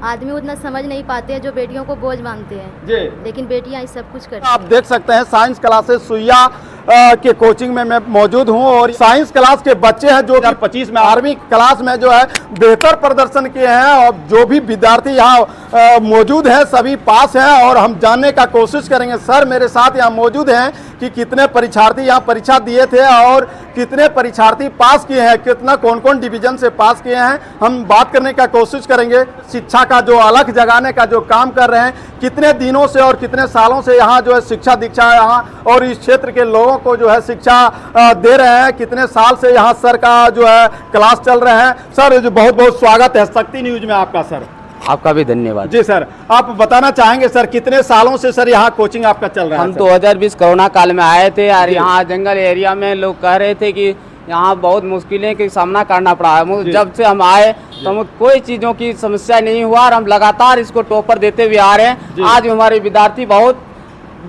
आदमी उतना समझ नहीं पाते हैं जो बेटियों को बोझ मानते हैं जी। लेकिन बेटियां इस सब कुछ करती आप देख सकते हैं साइंस क्लासेस सुइया के कोचिंग में मैं मौजूद हूं और साइंस क्लास के बच्चे हैं जो 2025 में 8वीं क्लास में जो है बेहतर प्रदर्शन किए हैं और जो भी विद्यार्थी यहाँ मौजूद हैं सभी पास हैं और हम जानने का कोशिश करेंगे। सर मेरे साथ यहाँ मौजूद हैं कि कितने परीक्षार्थी यहाँ परीक्षा दिए थे और कितने परीक्षार्थी पास किए हैं, कितना कौन कौन डिवीजन से पास किए हैं, हम बात करने का कोशिश करेंगे। शिक्षा का जो अलख जगाने का जो काम कर रहे हैं, कितने दिनों से और कितने सालों से यहाँ जो है शिक्षा दीक्षा यहाँ और इस क्षेत्र के लोगों को जो है शिक्षा दे रहे हैं, कितने साल से यहाँ सर का जो है क्लास चल रहे हैं। सर बहुत बहुत स्वागत है शक्ति न्यूज में आपका। सर आपका भी धन्यवाद। जी सर, आप बताना चाहेंगे सर कितने सालों से सर यहाँ कोचिंग आपका चल रहा है? हम 2020 कोरोना काल में आए थे और यहाँ जंगल एरिया में लोग कह रहे थे कि यहाँ बहुत मुश्किलें का सामना करना पड़ा है। जब से हम आए तो हम कोई चीज़ों की समस्या नहीं हुआ और हम लगातार इसको टॉपर देते हुए आ रहे हैं। आज हमारे विद्यार्थी बहुत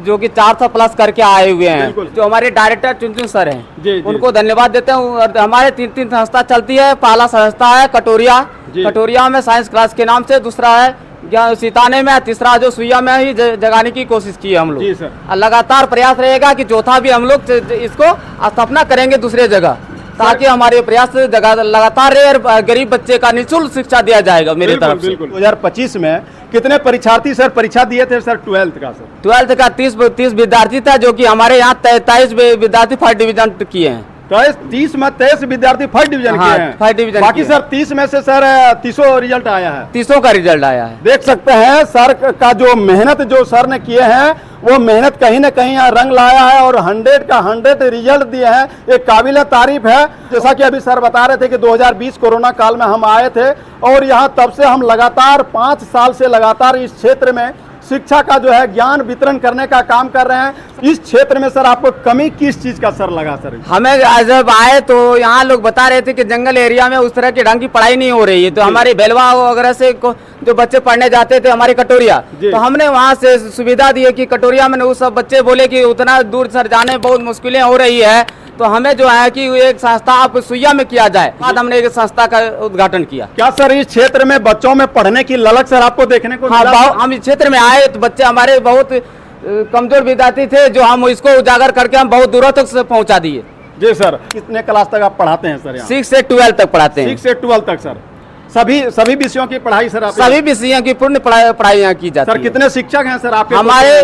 जो कि 400 प्लस करके आए हुए हैं। जो हमारे डायरेक्टर चुनचुन सर हैं उनको धन्यवाद देते हैं। और हमारे 3 संस्था चलती है। पहला संस्था है कटोरिया में साइंस क्लास के नाम से, दूसरा है सिताने में, तीसरा जो सुइया में ही जगाने की कोशिश की है हम लोग। लगातार प्रयास रहेगा कि चौथा भी हम लोग इसको स्थापना करेंगे दूसरे जगह, ताकि हमारे प्रयास लगातार रहे और गरीब बच्चे का निःशुल्क शिक्षा दिया जाएगा मेरी तरफ से। 2025 में कितने परीक्षार्थी सर परीक्षा दिए थे सर 12th का? सर 12th का 30 विद्यार्थी था, जो कि हमारे यहाँ 23 विद्यार्थी फर्स्ट डिवीजन किए हैं। 30 में 23 विद्यार्थी फर्स्ट डिवीजन किए हैं। फर्स्ट डिवीजन बाकी सर 30 में से सर 30 रिजल्ट आया है। 30 का रिजल्ट आया है। देख सकते हैं सर का जो मेहनत जो सर ने किए हैं वो मेहनत कहीं ना कहीं यहाँ रंग लाया है और 100 का 100 रिजल्ट दिए हैं। एक काबिल तारीफ है। जैसा कि अभी सर बता रहे थे कि 2020 कोरोना काल में हम आए थे और यहाँ तब से हम लगातार 5 साल से लगातार इस क्षेत्र में शिक्षा का जो है ज्ञान वितरण करने का काम कर रहे हैं। इस क्षेत्र में सर आपको कमी किस चीज का सर लगा? सर हमें जब आए तो यहाँ लोग बता रहे थे कि जंगल एरिया में उस तरह की ढंग की पढ़ाई नहीं हो रही है। तो हमारे बेलवा वगैरह से जो बच्चे पढ़ने जाते थे हमारे कटोरिया, तो हमने वहाँ से सुविधा दी है कि कटोरिया में वो सब बच्चे बोले कि उतना दूर सर जाने में बहुत मुश्किलें हो रही है, तो हमें जो है कि एक संस्था आप सुइया में किया जाए। बाद हमने एक संस्था का उद्घाटन किया। क्या सर इस क्षेत्र में बच्चों में पढ़ने की ललक सर आपको देखने को मिला? हम इस क्षेत्र में आए तो बच्चे हमारे बहुत कमजोर विद्यार्थी थे, जो हम इसको उजागर करके हम बहुत दूरों तक से पहुंचा दिए। जी सर, कितने क्लास तक आप पढ़ाते हैं सर? 6 से 12 तक पढ़ाते हैं। 6 से 12 तक सर सभी विषयों की पढ़ाई सर? सभी विषयों की पूर्ण पढ़ाई यहाँ की जाती है। सर कितने शिक्षक हैं सर आपके?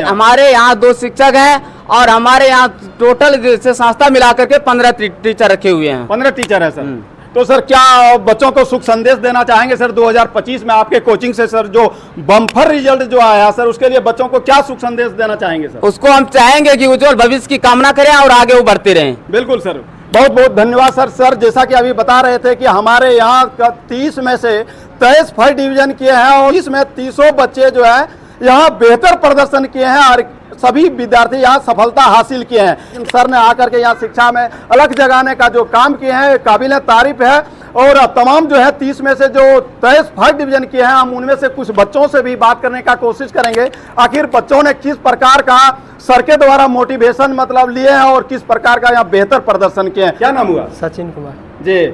हमारे यहाँ 2 शिक्षक हैं और हमारे यहाँ टोटल से संस्था मिलाकर के 15 टीचर रखे हुए हैं। 15 टीचर है सर। तो सर क्या बच्चों को सुख संदेश देना चाहेंगे सर 2025 में आपके कोचिंग से सर जो बम्पर रिजल्ट जो आया सर, उसके लिए बच्चों को क्या सुख संदेश देना चाहेंगे सर? उसको हम चाहेंगे कि उज्जवल भविष्य की कामना करें और आगे वो बढ़ते रहें। बिल्कुल सर, बहुत बहुत धन्यवाद सर। सर जैसा कि अभी बता रहे थे कि हमारे यहाँ 30 में से 23 फर्स्ट डिवीजन किए हैं और इसमें 30 बच्चे जो है यहाँ बेहतर प्रदर्शन किए हैं और सभी विद्यार्थी यहाँ सफलता हासिल किए हैं। सर ने आकर के यहाँ शिक्षा में अलग जगाने का जो काम किए हैं काबिल तारीफ है। और तमाम जो है 30 में से जो 23 फर्स्ट डिवीजन किए हैं, हम उनमें से कुछ बच्चों से भी बात करने का कोशिश करेंगे। आखिर बच्चों ने किस प्रकार का सर के द्वारा मोटिवेशन मतलब लिए हैं और किस प्रकार का यहाँ बेहतर प्रदर्शन किए हैं। क्या नाम हुआ? सचिन कुमार जी।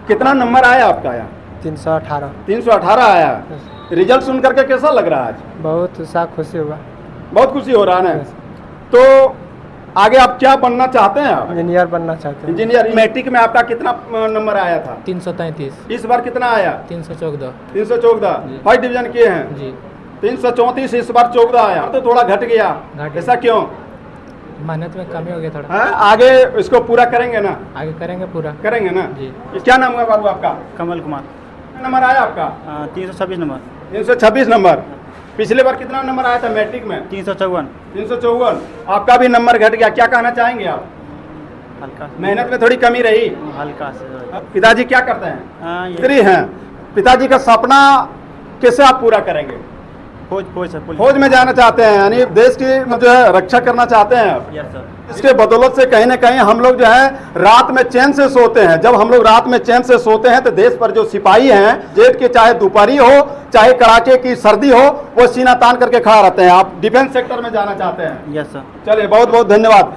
कितना नंबर आया आपका यहाँ? 318। 318 आया। रिजल्ट सुन करके कैसा लग रहा है आज? बहुत उत्साह, खुशी हुआ। बहुत खुशी हो रहा है ना? तो आगे आप क्या बनना चाहते हैं? आप इंजीनियर बनना चाहते हैं। इंजीनियर। मैट्रिक में आपका कितना नंबर आया था? 333। इस बार कितना आया? 314। 314 फर्स्ट डिवीजन किए हैं जी। 334, इस बार 14 आया, तो थोड़ा घट गया। ऐसा क्यों? मेहनत में कमी हो गया थोड़ा। आगे इसको पूरा करेंगे ना? आगे करेंगे, पूरा करेंगे ना जी। क्या नाम हुआ बाबू आपका? कमल कुमार। नंबर आया आपका? 326 नंबर। 326 नंबर। पिछले बार कितना नंबर आया था मैट्रिक में? 354। 354। आपका भी नंबर घट गया, क्या कहना चाहेंगे आप? हल्का मेहनत में थोड़ी कमी रही। हल्का से। पिताजी क्या करते हैं? ये स्त्री हैं। पिताजी का सपना कैसे आप पूरा करेंगे? फौज में जाना चाहते हैं, यानी देश की जो है रक्षा करना चाहते हैं आप। Yes sir. इसके बदौलत से कहीं ना कहीं हम लोग जो है रात में चैन से सोते हैं। जब हम लोग रात में चैन से सोते हैं तो देश पर जो सिपाही हैं, जेठ के चाहे दोपहरी हो चाहे कड़ाके की सर्दी हो, वो सीना तान करके खड़ा रहते हैं। आप डिफेंस सेक्टर में जाना चाहते हैं? Yes sir. चलिए, बहुत बहुत धन्यवाद।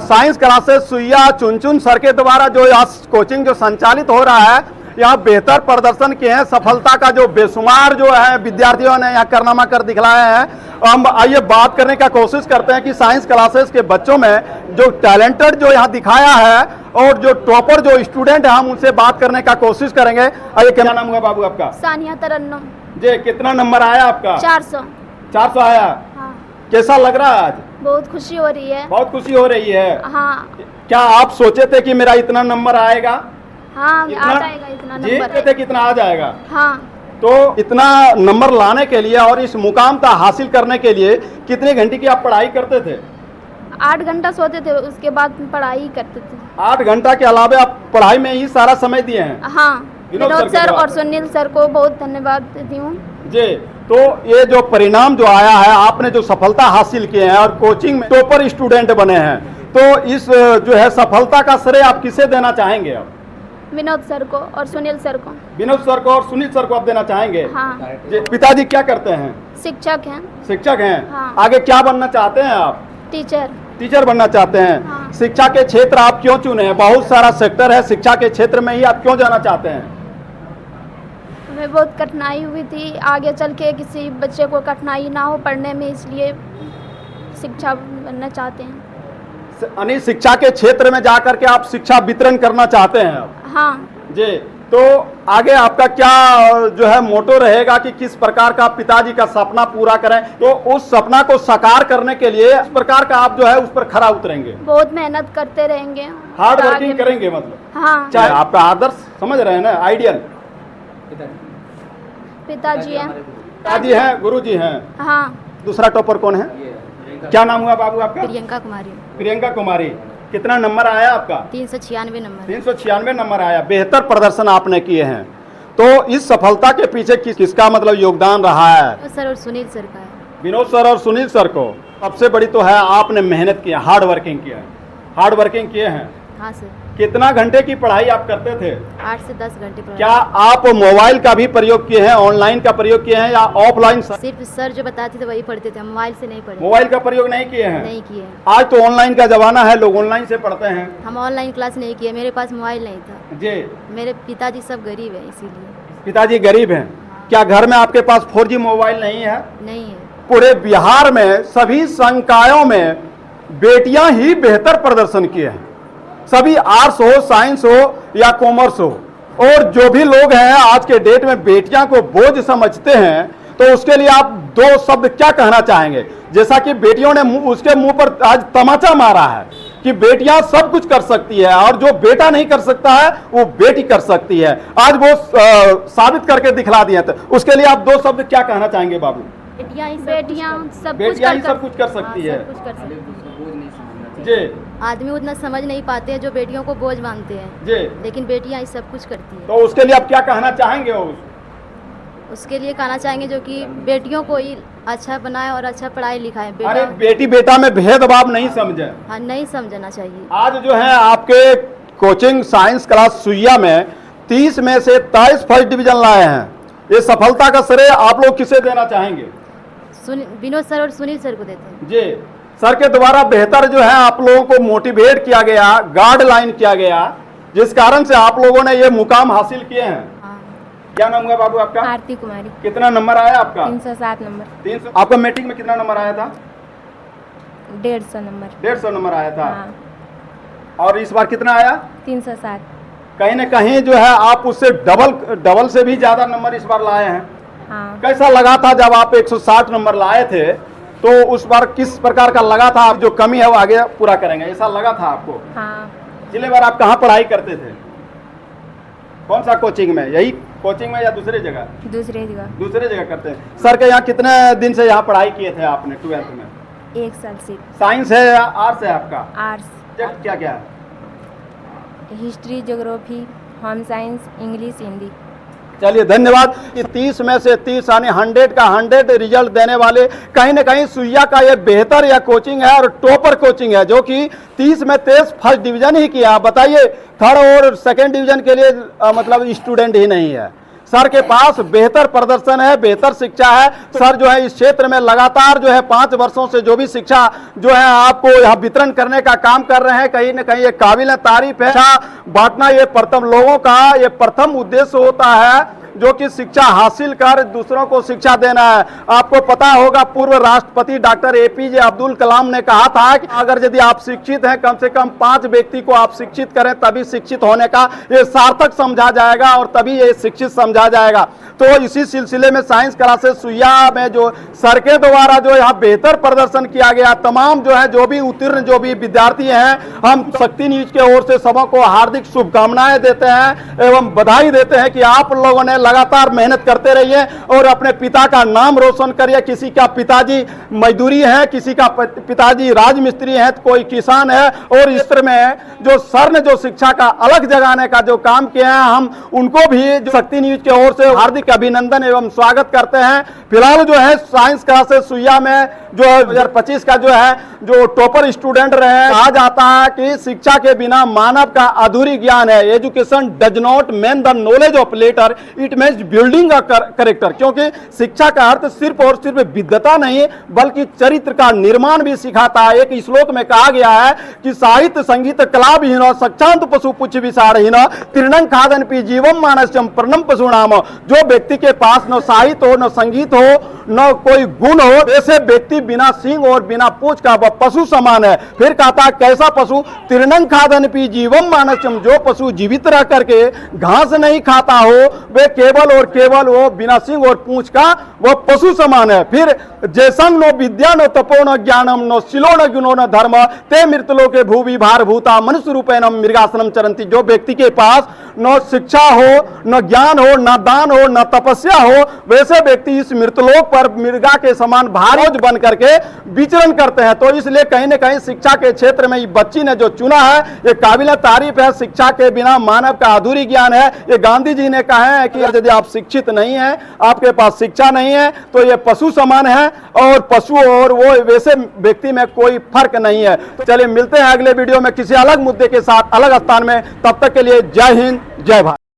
साइंस क्लासेस सुइया चुनचुन सर के द्वारा जो आज कोचिंग जो संचालित हो रहा है, यहाँ बेहतर प्रदर्शन किए हैं। सफलता का जो बेशुमार जो है विद्यार्थियों ने यहाँ कारनामा कर दिखलाया है। हम आइए बात करने का कोशिश करते हैं कि साइंस क्लासेस के बच्चों में जो टैलेंटेड जो यहाँ दिखाया है और जो टॉपर जो स्टूडेंट है, हम उनसे बात करने का कोशिश करेंगे। आइए, क्या नाम हुआ बाबू आपका? सानिया तरन्नुम। जी, कितना नंबर आया आपका? 400। 400 आया। हाँ। कैसा लग रहा है आज? बहुत खुशी हो रही है। बहुत खुशी हो रही है। हाँ क्या आप सोचे थे कि मेरा इतना नंबर आएगा? हाँ, इतना? आ जाएगा इतना जी नंबर। थे कितना आ जाएगा? हाँ। तो इतना नंबर लाने के लिए और इस मुकाम का हासिल करने के लिए कितने घंटे की आप पढ़ाई करते थे? 8 घंटा सोते थे, उसके बाद पढ़ाई करते थे। 8 घंटा के अलावा आप पढ़ाई में ही सारा समय दिए हैं? हाँ, विनोद विनोद सर सर के और सुनील सर को बहुत धन्यवाद देती हूँ। जी, तो ये जो परिणाम जो आया है, आपने जो सफलता हासिल किए हैं और कोचिंग में टॉपर स्टूडेंट बने हैं, तो इस जो है सफलता का श्रेय आप किसे देना चाहेंगे? आप विनोद सर को और सुनील सर को। विनोद सर को और सुनील सर को आप देना चाहेंगे? हाँ। जी, पिताजी क्या करते हैं? शिक्षक हैं। शिक्षक हैं। हाँ। आगे क्या बनना चाहते हैं आप? टीचर। टीचर बनना चाहते हैं। हाँ। शिक्षा के क्षेत्र आप क्यों चुने हैं? बहुत सारा सेक्टर है, शिक्षा के क्षेत्र में ही आप क्यों जाना चाहते हैं? हमें बहुत कठिनाई हुई थी, आगे चल के किसी बच्चे को कठिनाई ना हो पढ़ने में, इसलिए शिक्षा बनना चाहते हैं। यानी शिक्षा के क्षेत्र में जाकर के आप शिक्षा वितरण करना चाहते हैं आप? हाँ जी, तो आगे आपका क्या जो है मोटो रहेगा कि किस प्रकार का पिताजी का सपना पूरा करें? तो उस सपना को साकार करने के लिए इस प्रकार का आप जो है उस पर खरा उतरेंगे, बहुत मेहनत करते रहेंगे, हार्ड आगे वर्किंग में- करेंगे, मतलब हाँ। चाहे आपका आदर्श समझ रहे हैं ना, आइडियल पिताजी हैं। पिताजी हैं, गुरु जी हैं। हाँ। दूसरा टॉपर कौन है? क्या नाम हुआ बाबू आपका? प्रियंका कुमारी। प्रियंका कुमारी। कितना नंबर आया आपका? 396 नंबर। 396 नंबर आया। बेहतर प्रदर्शन आपने किए हैं। तो इस सफलता के पीछे किसका मतलब योगदान रहा है? सर और सुनील सर का है। विनोद सर और सुनील सर को। सबसे बड़ी तो है आपने मेहनत किया, हार्ड वर्किंग किया, हार्ड वर्किंग किए हैं। हाँ सर। कितना घंटे की पढ़ाई आप करते थे? 8 से 10 घंटे पढ़ाई। क्या आप मोबाइल का भी प्रयोग किए हैं, ऑनलाइन का प्रयोग किए हैं या ऑफलाइन? सिर्फ सर जो बताते थे वही पढ़ते थे, मोबाइल से नहीं पढ़े। मोबाइल का प्रयोग नहीं किए हैं? नहीं किए। आज तो ऑनलाइन का जमाना है, लोग ऑनलाइन से पढ़ते हैं। हम ऑनलाइन क्लास नहीं किए, मेरे पास मोबाइल नहीं था। जी। मेरे पिताजी सब गरीब है, इसीलिए। पिताजी गरीब हैं। क्या घर में आपके पास 4G मोबाइल नहीं है? नहीं है। पूरे बिहार में सभी संकायों में बेटियां ही बेहतर प्रदर्शन किए हैं। सभी आर्ट्स हो, साइंस हो या कॉमर्स हो, और जो भी लोग हैं आज के डेट में बेटियां को बोझ समझते हैं, तो उसके लिए आप 2 शब्द क्या कहना चाहेंगे? जैसा कि बेटियों ने उसके मुंह पर आज तमाचा मारा है कि बेटियां सब कुछ कर सकती है और जो बेटा नहीं कर सकता है वो बेटी कर सकती है। आज वो साबित करके दिखला दिया। तो उसके लिए आप 2 शब्द क्या कहना चाहेंगे बाबू? बेटियां बेटियां ही सब कुछ कर सकती है। सब कुछ कर सकती है। जी। आदमी उतना समझ नहीं पाते हैं जो बेटियों को बोझ मानते हैं, जी। लेकिन बेटियां ही सब कुछ करती है। तो उसके लिए आप क्या कहना चाहेंगे? उसके लिए कहना चाहेंगे जो कि बेटियों को ही अच्छा बनाए और अच्छा पढ़ाई लिखाए। अरे बेटी बेटा में भेदभाव नहीं समझे। हाँ, नहीं समझना चाहिए। आज जो है आपके कोचिंग साइंस क्लास सुइया में 30 में से 23 फर्स्ट डिवीजन लाए हैं। ये सफलता का श्रेय आप लोग किसे देना चाहेंगे? विनोद सर और सुनील सर को देते हैं। जी, सर के द्वारा बेहतर जो है आप लोगों को मोटिवेट किया गया, गाइडलाइन किया गया, जिस कारण से आप लोगों ने ये मुकाम हासिल किए हैं। हाँ। क्या नाम हुआ बाबू आपका? आरती कुमारी। कितना नंबर आया आपका? 307 नंबर। 300। आपका मैट्रिक में कितना नंबर आया था? 150 नंबर। 150 नंबर आया था। हाँ। और इस बार कितना आया? 307। कहीं न कहीं जो है आप उससे डबल से भी ज्यादा नंबर इस बार लाए हैं। हाँ। कैसा लगा था जब आप 160 नंबर लाए थे? तो उस बार किस प्रकार का लगा था? आप जो कमी है वो आगे पूरा करेंगे, ऐसा लगा था आपको? हाँ। पिछले बार आप कहाँ पढ़ाई करते थे? कौन सा कोचिंग में? यही कोचिंग में या दूसरी जगह? दूसरे जगह। दूसरे जगह करते हैं। सर के यहाँ कितने दिन से यहाँ पढ़ाई किए थे आपने 12th में? 1 साल से। साइंस है या आर्ट्स है आपका? आर्ट्स। क्या क्या है? History, geography, home science, English, Hindi. चलिए धन्यवाद। 30 में से 30 यानी 100 का 100 रिजल्ट देने वाले कहीं ना कहीं सुइया का ये बेहतर या कोचिंग है और टॉपर कोचिंग है, जो कि 30 में 23 फर्स्ट डिवीजन ही किया। बताइए, 3rd और 2nd डिवीजन के लिए मतलब स्टूडेंट ही नहीं है। सर के पास बेहतर प्रदर्शन है, बेहतर शिक्षा है। सर जो है इस क्षेत्र में लगातार जो है 5 वर्षों से जो भी शिक्षा जो है आपको यहाँ वितरण करने का काम कर रहे हैं, कहीं न कहीं ये काबिल तारीफ है। शिक्षा बांटना ये प्रथम लोगों का ये प्रथम उद्देश्य होता है, जो कि शिक्षा हासिल कर दूसरों को शिक्षा देना है। आपको पता होगा पूर्व राष्ट्रपति डॉक्टर APJ अब्दुल कलाम ने कहा था कि अगर यदि आप शिक्षित हैं, कम से कम 5 व्यक्ति को आप शिक्षित करें, तभी शिक्षित होने का ये सार्थक समझा जाएगा और तभी ये शिक्षित समझा जाएगा। तो इसी सिलसिले में साइंस क्लासेस सुइया में जो सर के द्वारा जो यहाँ बेहतर प्रदर्शन किया गया, तमाम जो है जो भी उत्तीर्ण जो भी विद्यार्थी हैं, हम शक्ति न्यूज के ओर से सबको हार्दिक शुभकामनाएं देते हैं एवं बधाई देते हैं कि आप लोगों ने लगातार मेहनत करते रहिए और अपने पिता का नाम रोशन करिए। किसी का पिताजी मजदूरी है, किसी का पिताजी राजमिस्त्री है, तो कोई किसान है, और इस तरह में जो सर ने जो शिक्षा का अलग जगाने का जो काम किया है, हम उनको भी शक्ति न्यूज की ओर से हार्दिक अभिनंदन एवं स्वागत करते हैं। फिलहाल जो है साइंस क्लासेस सुइया में जो 2025 का जो है जो टॉपर स्टूडेंट रहे, कहा जाता है कि शिक्षा के बिना मानव का अधूरी ज्ञान है। Education does not mean the knowledge of letter, it means building a character. क्योंकि शिक्षा का अर्थ सिर्फ और सिर्फ विद्वता नहीं बल्कि चरित्र का निर्माण भी सिखाता है। एक श्लोक में कहा गया है कि साहित्य संगीत कला विहीन सक्षांत पशु पुच्छ विसारहीन तीर्णं खादन पी जीवम मानसम प्रणम पशुनाम। जो व्यक्ति के पास न साहित्य हो, न संगीत हो, न कोई गुण हो, ऐसे व्यक्ति बिना सींग और बिना पूंछ का वह पशु समान है। फिर कहता कैसा पशु? तीर्णं खादन पी जीवम मानसम, जो पशु जीवित रह करके घास नहीं खाता हो वे केवल और केवल वो बिना सिंह और पूंछ का वह पशु समान है। फिर जैसंग नो विद्या नो तपो न ज्ञानम नो शिलो न गुणो न धर्म ते मृतलो के भूवि भार भूता मनुष्य रूपेण मृगासनम चरंती। जो व्यक्ति के पास न शिक्षा हो, न ज्ञान हो, न दान हो, न तपस्या हो, वैसे व्यक्ति इस मृतलोक पर मृगा के समान भारोज बन करके विचरण करते हैं। तो इसलिए कहीं न कहीं शिक्षा के क्षेत्र में ये बच्ची ने जो चुना है ये काबिल तारीफ है। शिक्षा के बिना मानव का अधूरी ज्ञान है। ये गांधी जी ने कहा है कि यदि आप शिक्षित नहीं है, आपके पास शिक्षा नहीं है, तो ये पशु समान है और पशु और वो वैसे व्यक्ति में कोई फर्क नहीं है। तो चलिए मिलते हैं अगले वीडियो में किसी अलग मुद्दे के साथ अलग स्थान में। तब तक के लिए जय हिंद, जय भारत।